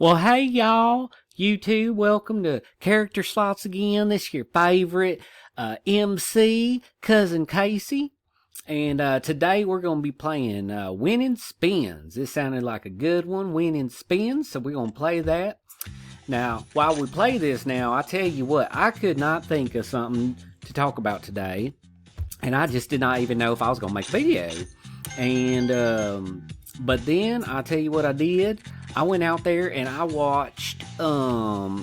Well, hey y'all, you two, welcome to Character Slots again. This is your favorite MC, Cousin Casey. And today we're going to be playing Winning Spins. This sounded like a good one, Winning Spins, so we're going to play that. Now, while we play this now, I tell you what, I could not think of something to talk about today. And I just did not even know if I was going to make a video. And, but then, I'll tell you what I did. I went out there and I watched the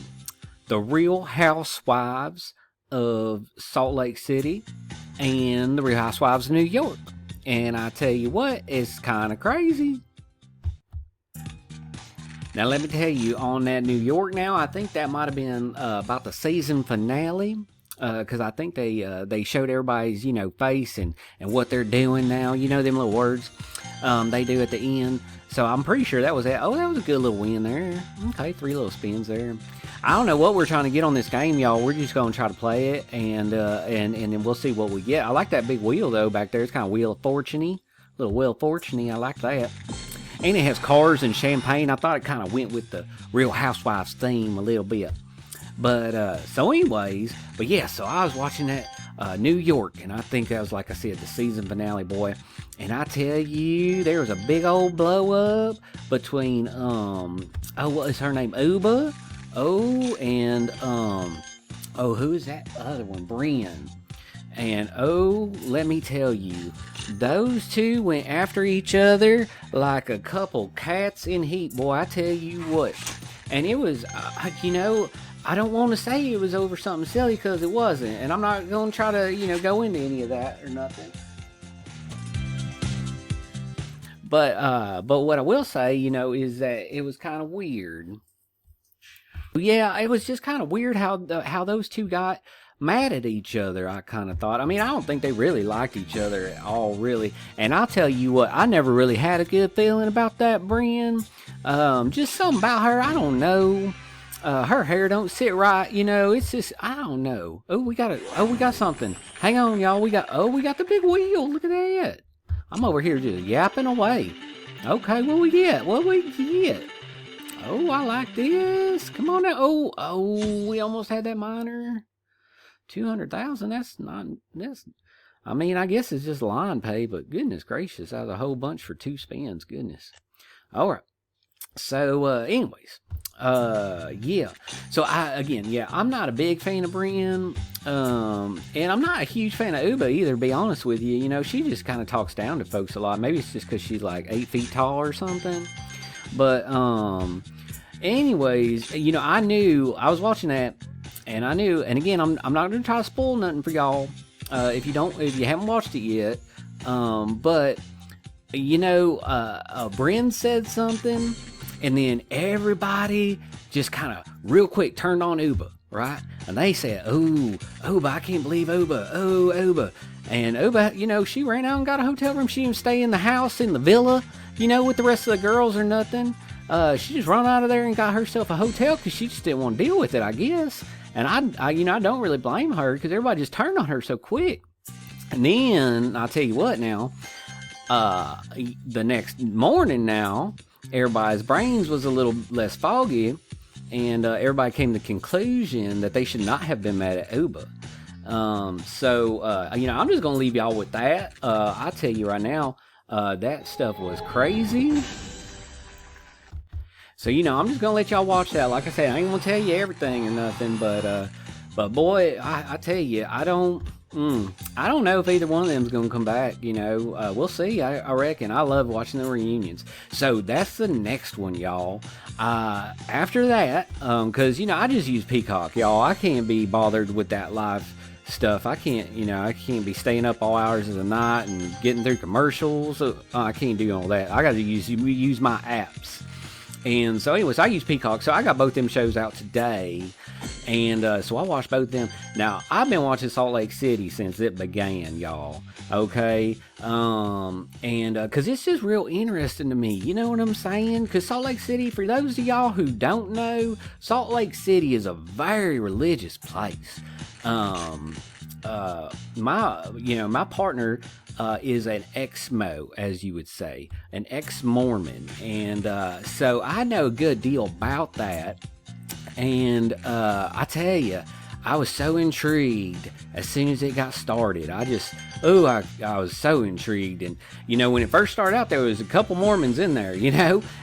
Real Housewives of Salt Lake City and the Real Housewives of New York. And I tell you what, it's kind of crazy. Now let me tell you, on that New York now, I think that might have been about the season finale. Because I think they showed everybody's, face and what they're doing now. You know them little words they do at the end. So I'm pretty sure that was it. Oh, that was a good little win there. Okay, 3 little spins there. I don't know what we're trying to get on this game, y'all. We're just going to try to play it, and then we'll see what we get. I like that big wheel, though, back there. It's kind of Wheel of Fortune-y. Little Wheel of Fortune-y. I like that. And it has cars and champagne. I thought it kind of went with the Real Housewives theme a little bit. But, so anyways, but yeah, so I was watching that New York, and I think that was, like I said, the season finale, boy. And I tell you, there was a big old blow up between, what is her name? Uba? And, who is that other one? Brian. And, let me tell you, those two went after each other like a couple cats in heat, boy, I tell you what. And it was, I don't want to say it was over something silly because it wasn't. And I'm not going to try to, go into any of that or nothing. But what I will say, is that it was kind of weird. Yeah, it was just kind of weird how those two got mad at each other, I kind of thought. I mean, I don't think they really liked each other at all, really. And I'll tell you what, I never really had a good feeling about that Brienne. Just something about her, I don't know. Her hair don't sit right, it's just, I don't know. We got something. Hang on, y'all. We got the big wheel. Look at that. I'm over here just yapping away. Okay, what we get? Oh, I like this. Come on now. Oh, we almost had that minor. 200,000. I mean, I guess it's just line pay, but goodness gracious, out of a whole bunch for 2 spins. Goodness. All right. So, anyways, yeah. So I'm not a big fan of Brienne, and I'm not a huge fan of Uba either, to be honest with you. She just kind of talks down to folks a lot. Maybe it's just because she's like 8 feet tall or something. But, anyways, I was watching that, and I knew, and again, I'm not going to try to spoil nothing for y'all, if you haven't watched it yet, but, Brienne said something, and then everybody just kind of real quick turned on Uba, right? And they said, Uba, I can't believe Uba. Oh, Uba. And Uba, she ran out and got a hotel room. She didn't stay in the house, in the villa, with the rest of the girls or nothing. She just ran out of there and got herself a hotel because she just didn't want to deal with it, I guess. And I don't really blame her because everybody just turned on her so quick. And then, I'll tell you what now, the next morning now, everybody's brains was a little less foggy, and everybody came to the conclusion that they should not have been mad at Uba. So I'm just going to leave y'all with that. I'll tell you right now, that stuff was crazy. So, I'm just going to let y'all watch that. Like I said, I ain't going to tell you everything or nothing, but boy, I tell you, I don't know if either one of them is going to come back, we'll see, I reckon. I love watching the reunions. So that's the next one, y'all. After that, cause I just use Peacock, y'all. I can't be bothered with that live stuff. I can't be staying up all hours of the night and getting through commercials. I can't do all that. I got to use my apps. And so anyways, I use Peacock, so I got both them shows out today. And so I watched both of them. Now, I've been watching Salt Lake City since it began, y'all. Okay? And because it's just real interesting to me. You know what I'm saying? Because Salt Lake City, for those of y'all who don't know, Salt Lake City is a very religious place. my partner is an ex-Mo, as you would say, an ex-Mormon, and so I know a good deal about that. And I tell you, I was so intrigued as soon as it got started. I was so intrigued. And, when it first started out, there was a couple Mormons in there,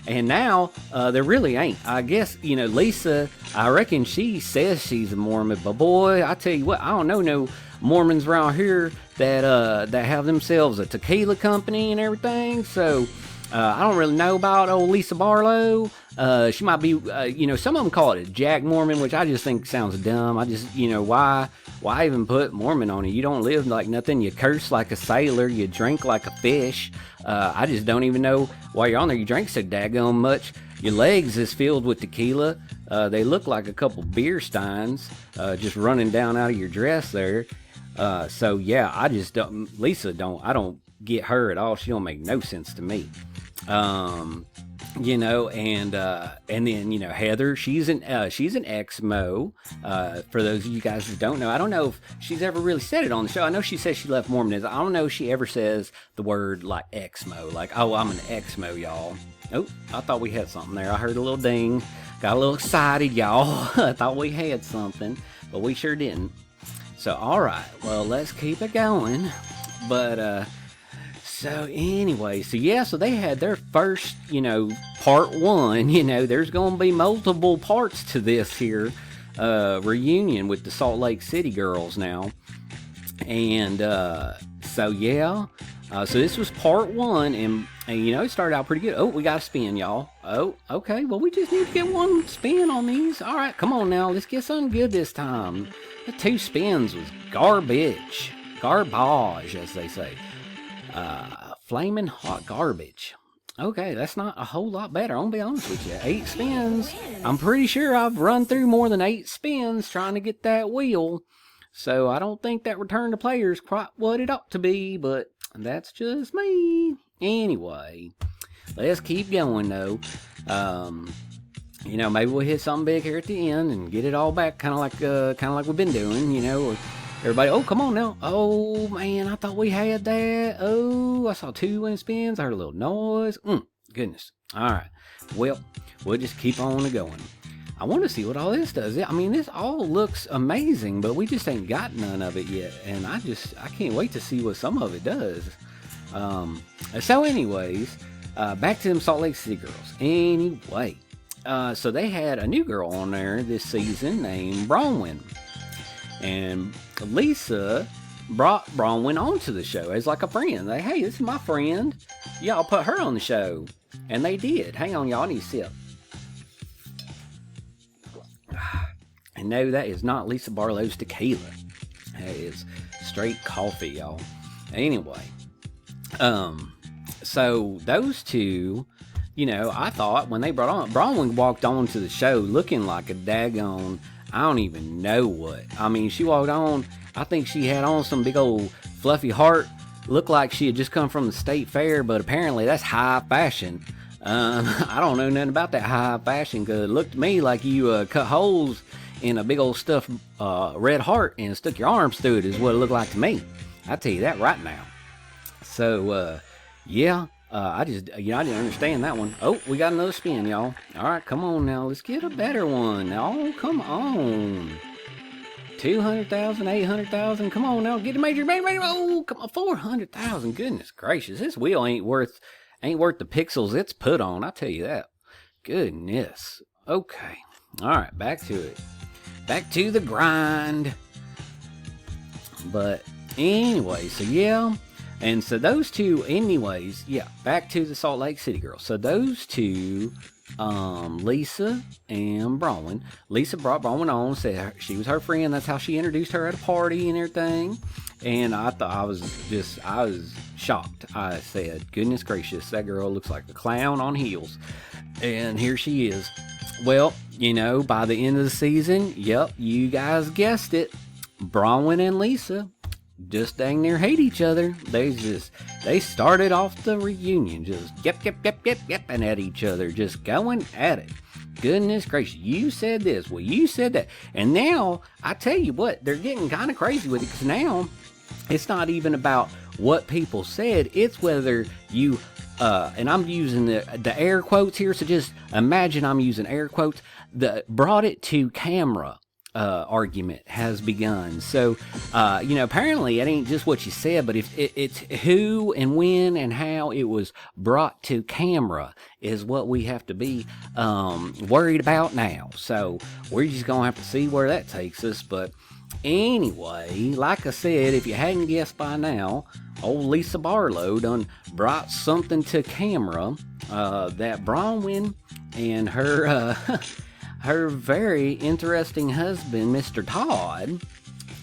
and now there really ain't. I guess, Lisa, I reckon she says she's a Mormon, but boy, I tell you what, I don't know no Mormons around here that have themselves a tequila company and everything. So I don't really know about old Lisa Barlow. She might be, some of them call it a Jack Mormon, which I just think sounds dumb. I just, why even put Mormon on it? You don't live like nothing. You curse like a sailor. You drink like a fish. I just don't even know why you're on there. You drink so daggone much. Your legs is filled with tequila. They look like a couple beer steins just running down out of your dress there. So yeah, I just don't, I don't get her at all. She don't make no sense to me. And then Heather, she's an ex-Mo. For those of you guys who don't know, I don't know if she's ever really said it on the show. I know she says she left Mormonism. I don't know if she ever says the word like ex-Mo, like, oh, I'm an ex-Mo, y'all. Oh, I thought we had something there. I heard a little ding, got a little excited, y'all. I thought we had something, but we sure didn't. So all right, well, let's keep it going. But so anyway, so they had their first, part one. There's going to be multiple parts to this here reunion with the Salt Lake City girls now. And so this was part one, and it started out pretty good. Oh, we got a spin, y'all. Oh, okay, well, we just need to get one spin on these. All right, come on now, let's get something good this time. The 2 spins was garbage, as they say. Flaming hot garbage. Okay, that's not a whole lot better. I'm gonna be honest with you. 8 spins. I'm pretty sure I've run through more than 8 spins trying to get that wheel. So I don't think that return to player is quite what it ought to be, but that's just me. Anyway, let's keep going though. Maybe we'll hit something big here at the end and get it all back, kind of like we've been doing, or everybody, oh, come on now. Oh, man, I thought we had that. Oh, I saw 2 winning spins. I heard a little noise. Goodness. All right. Well, we'll just keep on going. I want to see what all this does. I mean, this all looks amazing, but we just ain't got none of it yet. And I can't wait to see what some of it does. So anyways, back to them Salt Lake City girls. Anyway, so they had a new girl on there this season named Bronwyn. And Lisa brought Bronwyn onto the show as like a friend. Like, hey, this is my friend. Y'all put her on the show. And they did. Hang on, y'all. I need to sip. And no, that is not Lisa Barlow's tequila. That is straight coffee, y'all. Anyway. So those two, I thought when they brought on, Bronwyn walked onto the show looking like a daggone, I don't even know what. I mean, she walked on, I think she had on some big old fluffy heart. Looked like she had just come from the state fair, but apparently that's high fashion. I don't know nothing about that high fashion, because it looked to me like you cut holes in a big old stuffed red heart and stuck your arms through it is what it looked like to me. I tell you that right now. So, I just, I didn't understand that one. Oh, we got another spin, y'all. All right, come on now. Let's get a better one. Oh, come on. 200,000, 800,000. Come on now. Get a major. Oh, come on. 400,000. Goodness gracious. This wheel ain't worth the pixels it's put on. I tell you that. Goodness. Okay. All right, back to it. Back to the grind. But anyway, so yeah. And so those two, anyways, back to the Salt Lake City girls. So those two, Lisa and Bronwyn. Lisa brought Bronwyn on, said she was her friend. That's how she introduced her at a party and everything. And I thought I was shocked. I said, goodness gracious, that girl looks like a clown on heels. And here she is. Well, by the end of the season, yep, you guys guessed it. Bronwyn and Lisa just dang near hate each other. They started off the reunion just yep, and at each other, just going at it. goodness gracious, you said this, well, you said that. And now, I tell you what, they're getting kind of crazy with it, because now it's not even about what people said, it's whether you, and I'm using the air quotes here, so just imagine I'm using air quotes, the brought it to camera argument has begun. So, apparently it ain't just what you said, but if it's who and when and how it was brought to camera is what we have to be worried about now. So we're just gonna have to see where that takes us. But anyway, like I said, if you hadn't guessed by now, old Lisa Barlow done brought something to camera that Bronwyn and her her very interesting husband, Mr. Todd,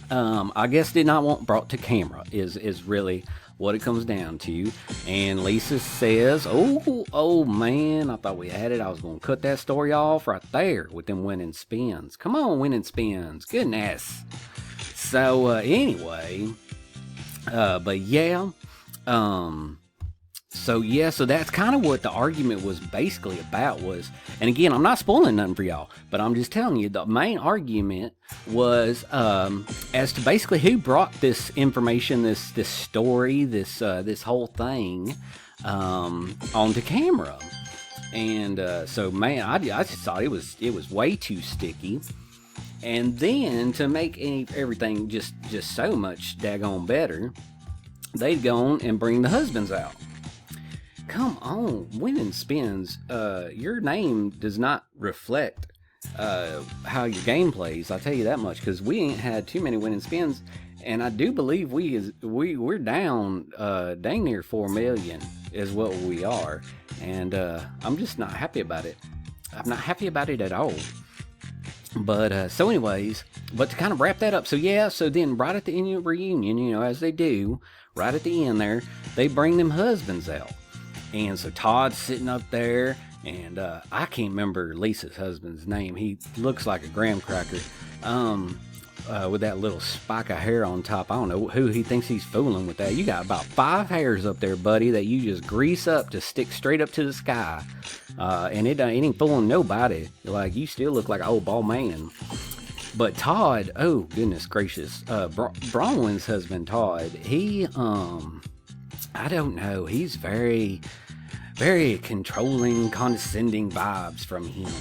I guess did not want brought to camera, is really what it comes down to. And Lisa says, oh man, I thought we had it. I was going to cut that story off right there with them winning spins. Come on, winning spins. Goodness. So, anyway, but yeah, so that's kind of what the argument was basically about was, and again, I'm not spoiling nothing for y'all, but I'm just telling you, the main argument was as to basically who brought this information, this story, this whole thing onto camera. And so, man, I just thought it was way too sticky. And then to make everything just so much daggone better, they'd go on and bring the husbands out. Come on, winning spins. Your name does not reflect how your game plays. I'll tell you that much, because we ain't had too many winning spins, and I do believe we're down dang near 4 million is what we are, and I'm just not happy about it. I'm not happy about it at all. But so anyways, but to kind of wrap that up, so then right at the end of the reunion, as they do, right at the end there, they bring them husbands out. And so Todd's sitting up there, and I can't remember Lisa's husband's name. He looks like a graham cracker with that little spike of hair on top. I don't know who he thinks he's fooling with that. You got about 5 hairs up there, buddy, that you just grease up to stick straight up to the sky. And it ain't fooling nobody. Like, you still look like an old bald man. But Todd, oh goodness gracious, Bronwyn's husband Todd, he I don't know, he's very, very controlling, condescending vibes from him.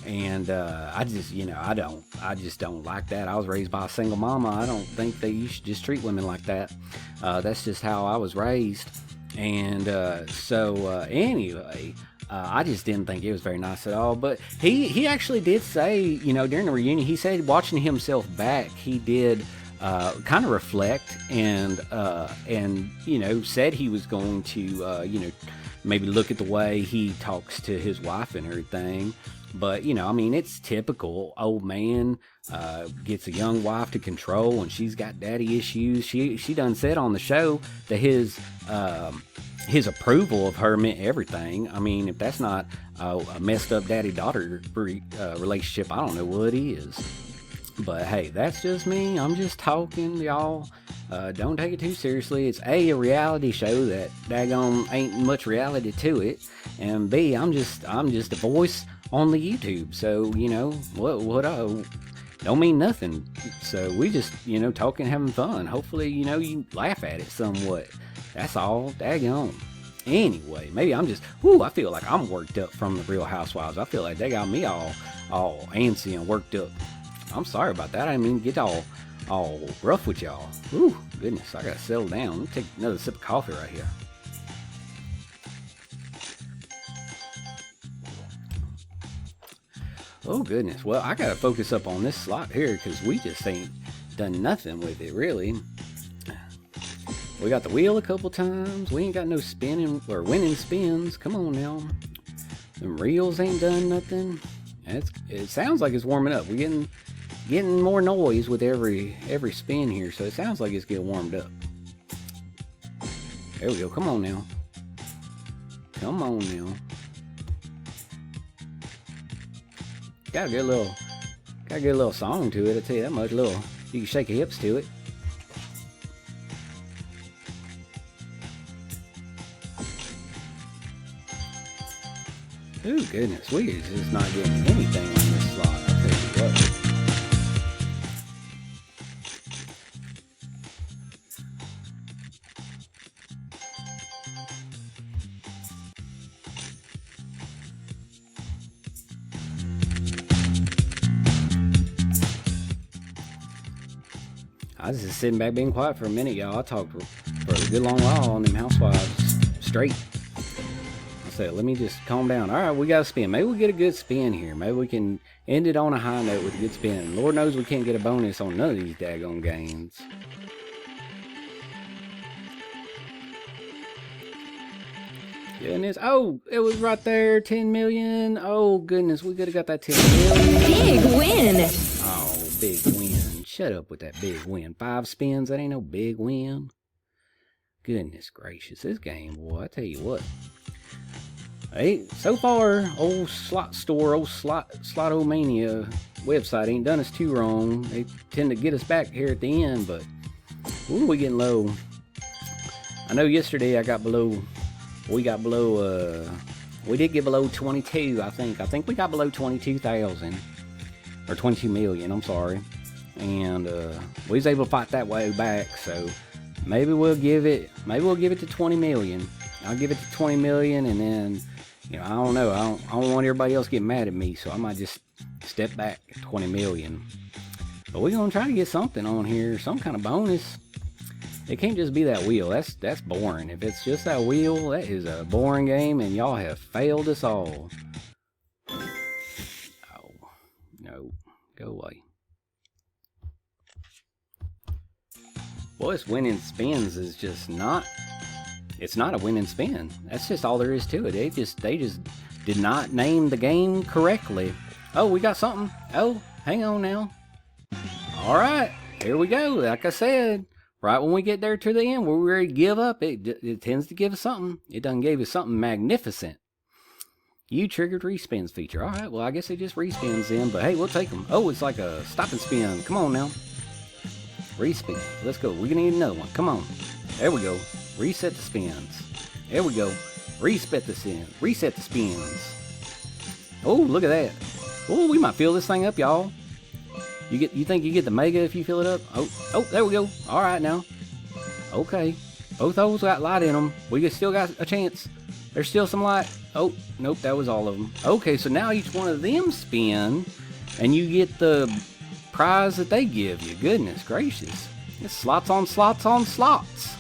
And I just don't like that. I was raised by a single mama. I don't think that you should just treat women like that. That's just how I was raised. And anyway, I just didn't think it was very nice at all. But he actually did say, during the reunion, he said watching himself back, he did kind of reflect and said he was going to, maybe look at the way he talks to his wife and everything. But, it's typical. Old man gets a young wife to control, and she's got daddy issues. She done said on the show that his approval of her meant everything. I mean, if that's not a messed up daddy-daughter relationship, I don't know what is. But hey, that's just me. I'm just talking, y'all. Don't take it too seriously. It's A, reality show that daggone ain't much reality to it, and B, I'm just a voice on the YouTube. So what don't mean nothing. So we just talking, having fun. Hopefully you laugh at it somewhat. That's all. Daggone. Anyway, maybe I'm just I feel like I'm worked up from the Real Housewives. I feel like they got me all antsy and worked up. I'm sorry about that. I didn't mean to get all rough with y'all. Ooh, goodness, I gotta settle down. Let me take another sip of coffee right here. Oh goodness, well, I gotta focus up on this slot here, because we just ain't done nothing with it, really. We got the wheel a couple times. We ain't got no spinning or winning spins. Come on now. Them reels ain't done nothing. It sounds like it's warming up. We're getting more noise with every spin here, so it sounds like it's getting warmed up. There we go. Come on now. Come on now. Gotta get a little song to it. I tell you that much. You can shake your hips to it. Oh goodness, we is just not getting anything on this slot. I'll tell you what. I was just sitting back being quiet for a minute, y'all. I talked for a good long while on them Housewives straight. I said, let me just calm down. All right, we got to spin. Maybe we'll get a good spin here. Maybe we can end it on a high note with a good spin. Lord knows we can't get a bonus on none of these daggone games. Goodness. Oh, it was right there. 10 million. Oh, goodness. We could have got that 10 million. Big win. Oh, big win. Shut up with that big win. 5 spins. That ain't no big win. Goodness gracious. This game, boy, I tell you what. Hey, so far, old slot store, old Slotomania website ain't done us too wrong. They tend to get us back here at the end, but ooh, we getting low. I know yesterday I got below. We got below, we did get below 22, I think. I think we got below 22,000. Or 22 million, I'm sorry. And we was able to fight that way back, so maybe we'll give it to 20 million. I'll give it to 20 million, and then, you know, I don't know. I don't want everybody else to get mad at me, so I might just step back at 20 million. But we're going to try to get something on here, some kind of bonus. It can't just be that wheel. That's boring. If it's just that wheel, that is a boring game, and y'all have failed us all. Oh, no. Go away. Boy, this winning spins is just not... It's not a winning spin. That's just all there is to it. They just did not name the game correctly. Oh, we got something. Oh, hang on now. All right, here we go. Like I said, right when we get there to the end, where we ready to give up, it tends to give us something. It done gave us something magnificent. You triggered respins feature. All right, well, I guess it just respins then, but hey, we'll take them. Oh, it's like a stop and spin. Come on now. Respin. Let's go. We're going to need another one. Come on. There we go. Reset the spins. There we go. Reset the spins. Oh, look at that. Oh, we might fill this thing up, y'all. You think you get the mega if you fill it up? Oh, there we go. All right now. Okay. Both those got light in them. We still got a chance. There's still some light. Oh, nope, that was all of them. Okay, so now each one of them spin, and you get the prize that they give you. Goodness gracious. It's slots on slots on slots.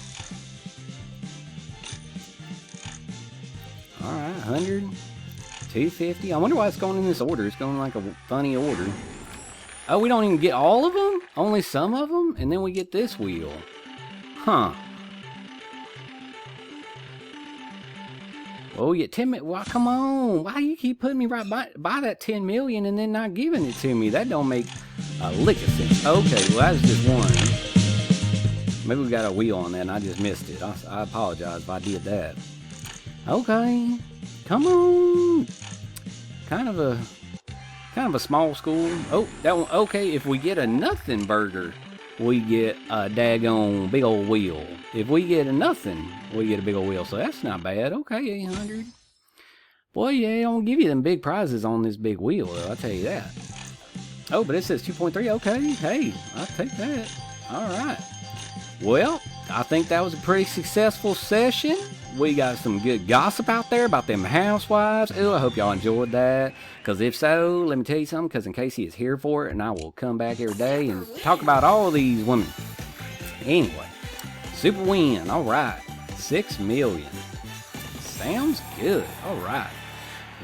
Alright, 100, 250. I wonder why it's going in this order. It's going like a funny order. Oh, we don't even get all of them? Only some of them? And then we get this wheel. Huh. Oh, you 10 million. Well, come on. Why you keep putting me right by that 10 million and then not giving it to me? That don't make a lick of sense. Okay, well, that's just one. Maybe we got a wheel on that and I just missed it. I apologize if I did that. Okay. Come on. Kind of a small school. Oh, that one. Okay, if we get a nothing burger, we get a daggone big old wheel. If we get a nothing, we get a big old wheel. So that's not bad. Okay, 800. Boy, yeah, they don't give you them big prizes on this big wheel, though, I'll tell you that. Oh, but it says 2.3. Okay, hey, I'll take that. All right. Well, I think that was a pretty successful session. We got some good gossip out there about them housewives. Ooh, I hope y'all enjoyed that. Because if so, let me tell you something. Because in case he is here for it, and I will come back every day and talk about all of these women. Anyway, super win. All right. 6 million. Sounds good. All right.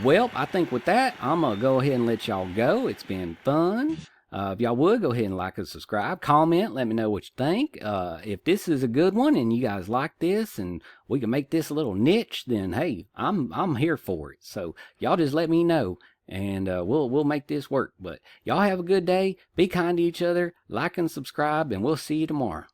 Well, I think with that, I'm going to go ahead and let y'all go. It's been fun. If y'all would, go ahead and like and subscribe. Comment. Let me know what you think. If this is a good one and you guys like this and we can make this a little niche, then hey, I'm here for it. So y'all just let me know and we'll make this work. But y'all have a good day. Be kind to each other. Like and subscribe, and we'll see you tomorrow.